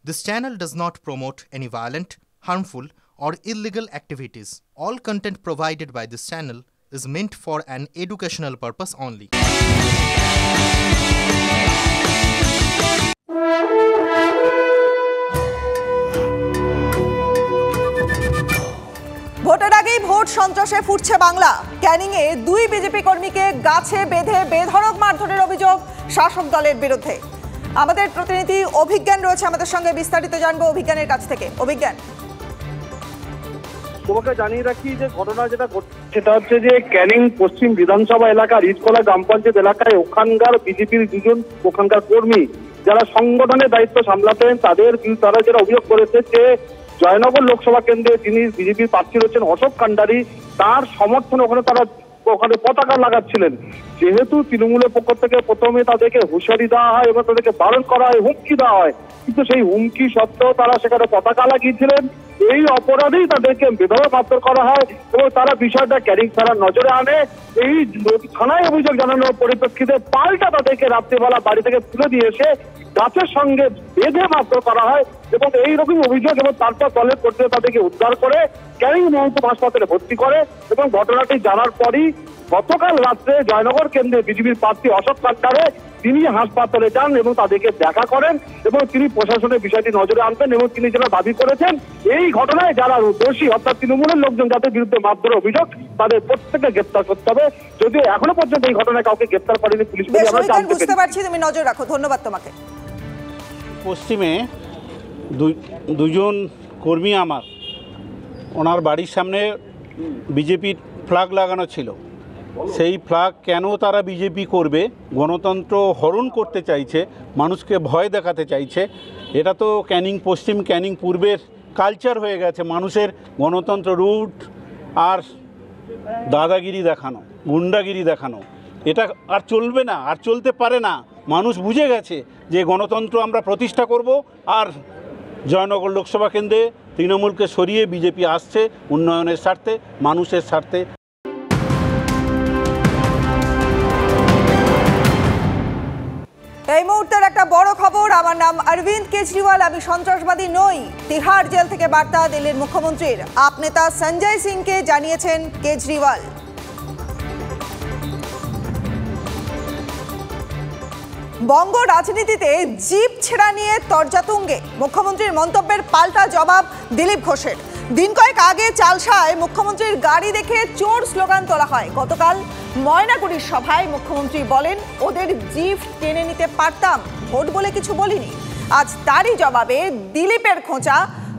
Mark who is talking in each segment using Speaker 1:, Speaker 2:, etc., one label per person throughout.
Speaker 1: This channel does not promote any violent, harmful, or illegal activities. All content provided by this channel is meant for an educational purpose only.
Speaker 2: ভোটের আগেই vote সন্ত্রাসে ফুটছে বাংলা। ক্যানিংয়ে দুই BJP কর্মীকে গাছে বেঁধে বেধড়ক মারধরের অভিযোগ শাসক দলের বিরুদ্ধে। আমাদের প্রতিনিধি অভিজ্ঞান রয়েছে আমাদের সঙ্গে, বিস্তারিত জানবো অভিজ্ঞানের কাছ থেকে। অভিজ্ঞান,
Speaker 3: তোমাকে জানিয়ে রাখি যে ঘটনা যেটা ঘটছে সেটা হচ্ছে যে ক্যানিং পশ্চিম বিধানসভা এলাকার ইটকলা গ্রাম পঞ্চায়েত এলাকায় ওখানকার বিজেপির দুজন ওখানকার কর্মী যারা সংগঠনের দায়িত্ব সামলাতেন তারা যেটা অভিযোগ করেছে যে জয়নগর লোকসভা কেন্দ্রে যিনি বিজেপির প্রার্থী রয়েছেন অশোক কান্ডারি, তার সমর্থনে ওখানে পতাকা লাগাচ্ছিলেন। যেহেতু তৃণমূলের পক্ষ থেকে প্রথমে তাদেরকে হুঁশিয়ারি দেওয়া হয় এবং তাদেরকে বারণ করা হয়, হুমকি দেওয়া হয়, কিন্তু সেই হুমকি সত্ত্বেও তারা সেখানে পতাকা লাগিয়েছিলেন। এই অপরাধেই তাদেরকে বেধড়ক মারধর করা হয় এবং তারা বিষয়টা ক্যানিং থানার নজরে আনে। এই থানায় অভিযোগ জানানোর পরিপ্রেক্ষিতে পাল্টা তাদেরকে রাত্রিবেলা বাড়ি থেকে তুলে দিয়ে এসে গাছের সঙ্গে বেঁধে মারধর করা হয় এবং এইরকম অভিযোগ এবং তারপর দলের কর্তৃপক্ষ তাদেরকে উদ্ধার করে ক্যানিং মহকুমা হাসপাতালে ভর্তি করে এবং ঘটনাটি জানার পরই গতকাল রাত্রে জয়নগর কেন্দ্রে বিজেপির প্রার্থী অশোক কান্ডারে তিনি হাসপাতালে যান এবং তাদেরকে দেখা করেন এবং তিনি প্রশাসনের বিষয়টি নজরে আনবেন এবং তিনি যেটা দাবি করেছেন এই ঘটনায় যারা দোষী অর্থাৎ তৃণমূলের লোকজন যাদের বিরুদ্ধে মারধরের অভিযোগ তাদের প্রত্যেককে গ্রেপ্তার করতে হবে। যদিও এখনো পর্যন্ত এই ঘটনায় কাউকে গ্রেপ্তার করেনি পুলিশ।
Speaker 2: বুঝতে পারছি, তুমি নজর রাখো। ধন্যবাদ তোমাকে।
Speaker 4: পশ্চিমে দুজন কর্মী আমার ওনার বাড়ির সামনে বিজেপির ফ্ল্যাগ লাগানো ছিল। সেই ফ্ল্যাগ কেন তারা বিজেপি করবে, গণতন্ত্র হরণ করতে চাইছে, মানুষকে ভয় দেখাতে চাইছে। এটা তো ক্যানিং পশ্চিম ক্যানিং পূর্বের কালচার হয়ে গেছে, মানুষের গণতন্ত্র রুট আর দাদাগিরি দেখানো, গুন্ডাগিরি দেখানো। এটা আর চলবে না, আর চলতে পারে না। মানুষ বুঝে গেছে যে গণতন্ত্র আমরা প্রতিষ্ঠা করব আর জয়নগর লোকসভা কেন্দ্রে তৃণমূলকে সরিয়ে বিজেপি আসছে উন্নয়নের স্বার্থে, মানুষের স্বার্থে।
Speaker 2: এই মুহূর্তের একটা বড় খবর। আমার নাম অরবিন্দ কেজরিওয়াল, আমি সন্ত্রাসবাদী নই। তিহাড় জেল থেকে বার্তা দিল্লির মুখ্যমন্ত্রীর। আপ নেতা সঞ্জয় সিংকে জানিয়েছেন কেজরিওয়াল। বঙ্গ রাজনীতিতে জিপ ছেঁড়া নিয়ে তর্জাতুঙ্গে, মুখ্যমন্ত্রীর মন্তব্যের পাল্টা জবাব দিলীপ ঘোষের। দিন কয়েক আগে চালসায় মুখ্যমন্ত্রীর গাড়ি দেখে চোর স্লোগান তোলা হয়। গতকাল ময়নাগুড়ির সভায় মুখ্যমন্ত্রী বলেন ওদের জিপ টেনে নিতে পারতাম, ভোট বলে কিছু বলিনি। আজ তারই জবাবে দিলীপের খোঁচা,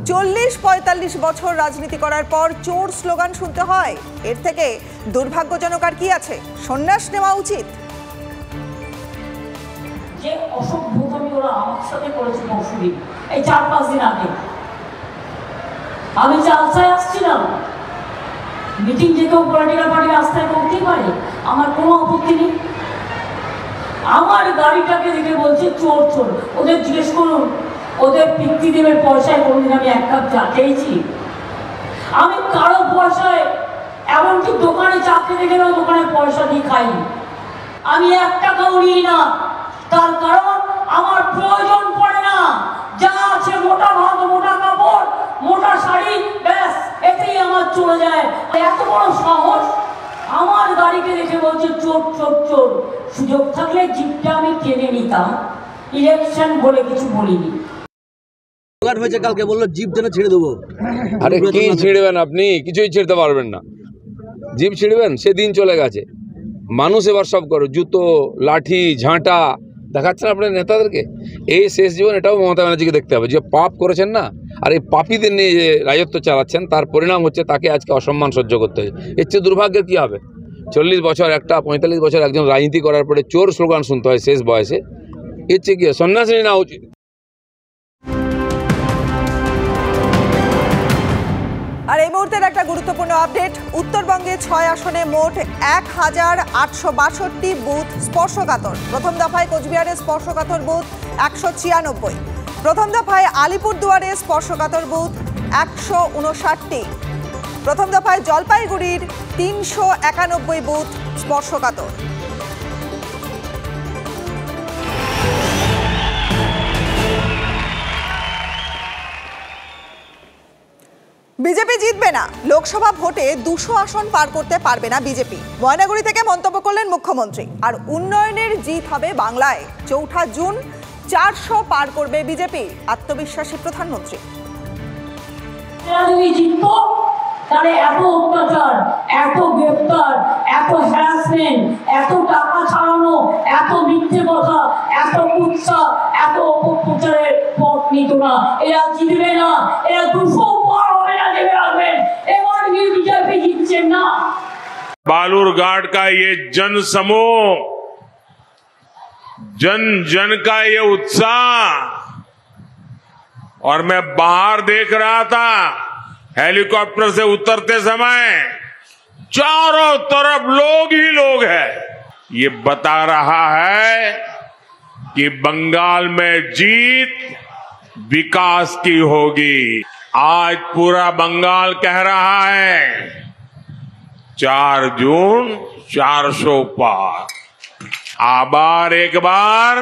Speaker 2: 40-45 বছর রাজনীতি করার পর চোর স্লোগান শুনতে হয়। এর থেকে দুর্ভাগ্যজনক আর কি আছে? সন্ন্যাস নেওয়া উচিত।
Speaker 5: যে অসভ্যতামি ওরা আমার সাথে করেছে পরশুদিন, এই 4-5 দিন আগে আমি চালসায় আসছিলাম। মিটিং যে কেউ পলিটিক্যাল পার্টি রাস্তায় করতেই পারে, আমার কোনো আপত্তি নেই। আমার গাড়িটাকে দেখে বলছে চোর চোর। ওদের জিজ্ঞেস করুন ওদের পিতৃদেবের পয়সায় কোনোদিন আমি 1 কাপ চা খেয়েছি? আমি কারো পয়সায়, এমনকি দোকানে চা খেতে গেলেও দোকানে পয়সা দিয়ে খাইনি। আমি 1 টাকাও নিই না, তার কারণ আমার প্রয়োজন পড়ে না। যা আছে মোটা ভাত, মোটা কাপড়, মোটা শাড়ি, ব্যাস এতেই আমার চলে যায়। এত বড় সাহস, আমার গাড়িকে দেখে বলছে চোর চোর চোর। সুযোগ থাকলে জিপটা আমি কিনে নিতাম, ইলেকশন বলে কিছু বলিনি।
Speaker 6: হয়েছে কালকে বললো জিপ যেন ছেড়ে দেবো।
Speaker 7: আরে কি ছিঁড়বেন আপনি? কিছুই ছিঁড়তে পারবেন না। জিপ ছিঁড়বেন সেদিন চলে গেছে। মানুষ এবার সব করে জুতো, লাঠি, ঝাঁটা দেখাচ্ছেন আপনার নেতাদেরকে। এই শেষ জীবন এটাও মমতা ব্যানার্জিকে দেখতে হবে যে পাপ করেছেন না, আর এই পাপীদের নিয়ে যে রাজত্ব চালাচ্ছেন তার পরিণাম হচ্ছে তাকে আজকে অসম্মান সহ্য করতে হয়। এর চেয়ে দুর্ভাগ্যের কী হবে? 40 বছর একটা 45 বছর একজন রাজনীতি করার পরে চোর স্লোগান শুনতে হয় শেষ বয়সে। এর চেয়ে কি সন্ন্যাস নেওয়া উচিত।
Speaker 2: আর এই মুহূর্তের একটা গুরুত্বপূর্ণ আপডেট। উত্তরবঙ্গে 6 আসনে মোট 1862 বুথ স্পর্শকাতর। প্রথম দফায় কোচবিহারে স্পর্শকাতর বুথ 196, প্রথম দফায় আলিপুরদুয়ারে স্পর্শকাতর বুথ 159টি, প্রথম দফায় জলপাইগুড়ির 391 বুথ স্পর্শকাতর। বিজেপি জিতবে না, লোকসভা ভোটে 200 আসন পার করতে পারবে না বিজেপি। ময়নাগুড়ি থেকে মন্তব্য করলেন মুখ্যমন্ত্রী। আর উন্নয়নের জিত হবে বাংলায়। 4 জুন 400 পার করবে বিজেপি, আত্মবিশ্বাসী প্রধানমন্ত্রী।
Speaker 5: তাহলে এত অত্যাচার, এত গ্রেপ্তার, এত হ্যারাসমেন্ট, এত টাকা ছাড়ানো, এত মিথ্যে কথা, এত কুৎসা, এত অপপ্রচারের পথ নিত না। এরা জিতবে না, এরা 200 পার হবে না, জেনে রাখবেন। এবার বিজেপি জিতছে না।
Speaker 8: बालूरघाट का ये जन समूह, जन जन का ये उत्साह, और मैं बाहर देख रहा था हेलीकॉप्टर से उतरते समय चारों तरफ लोग ही लोग हैं। ये बता रहा है कि बंगाल में जीत विकास की होगी। आज पूरा बंगाल कह रहा है 4 जून 400 पार। आभार एक बार